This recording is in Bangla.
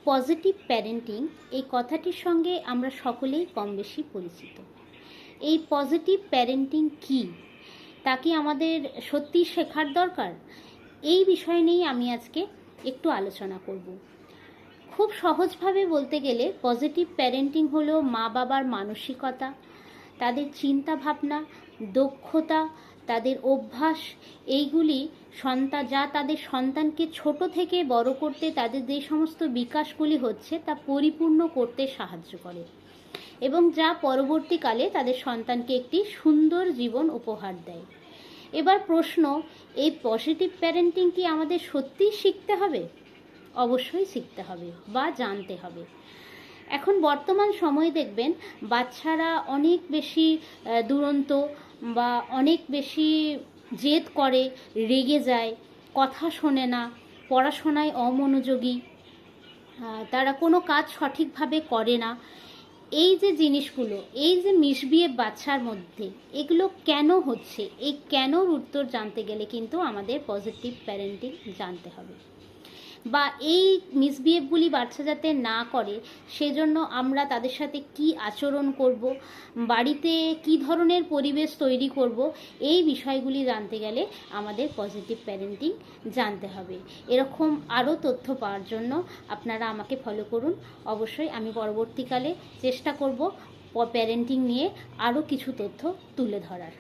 পজিটিভ প্যারেন্টিং এই কথাটির সঙ্গে আমরা সকলেই কম বেশি পরিচিত। এই পজিটিভ প্যারেন্টিং কী, তা কি আমাদের সত্যি শেখার দরকার? এই বিষয় নিয়েই আমি আজকে একটু আলোচনা করব। খুব সহজভাবে বলতে গেলে পজিটিভ প্যারেন্টিং হলো মা বাবার মানসিকতা, তাদের চিন্তা ভাবনা, দক্ষতা, তাদের অভ্যাস, এইগুলি যা তাদের সন্তানকে ছোট থেকে বড় করতে তাদের যে সমস্ত বিকাশগুলি হচ্ছে তা পরিপূর্ণ করতে সাহায্য করে এবং যা পরবর্তীকালে তাদের সন্তানকে একটি সুন্দর জীবন উপহার দেয়। এবার প্রশ্ন, এই পজিটিভ প্যারেন্টিং কি আমাদের সত্যিই শিখতে হবে? অবশ্যই শিখতে হবে বা জানতে হবে। এখন বর্তমান সময়ে দেখবেন বাচ্চারা অনেক বেশি দুরন্ত বা অনেক বেশি জেদ করে, রেগে যায়, কথা শোনে না, পড়াশোনায় অমনোযোগী, তারা কোনো কাজ সঠিকভাবে করে না। এই যে জিনিসগুলো, এই যে মিসবিহেভ বাচ্চার মধ্যে, এগুলো কেন হচ্ছে, এই কেনর উত্তর জানতে গেলে কিন্তু আমাদের পজিটিভ প্যারেন্টিং জানতে হবে। বা এই মিসবিহেভগুলি বাচ্চা যাতে না করে সেজন্য আমরা তাদের সাথে কি আচরণ করব, বাড়িতে কি ধরনের পরিবেশ তৈরি করব, এই বিষয়গুলি জানতে গেলে আমাদের পজিটিভ প্যারেন্টিং জানতে হবে। এরকম আরও তথ্য পাওয়ার জন্য আপনারা আমাকে ফলো করুন। অবশ্যই আমি পরবর্তীকালে চেষ্টা করব প্যারেন্টিং নিয়ে আরও কিছু তথ্য তুলে ধরার।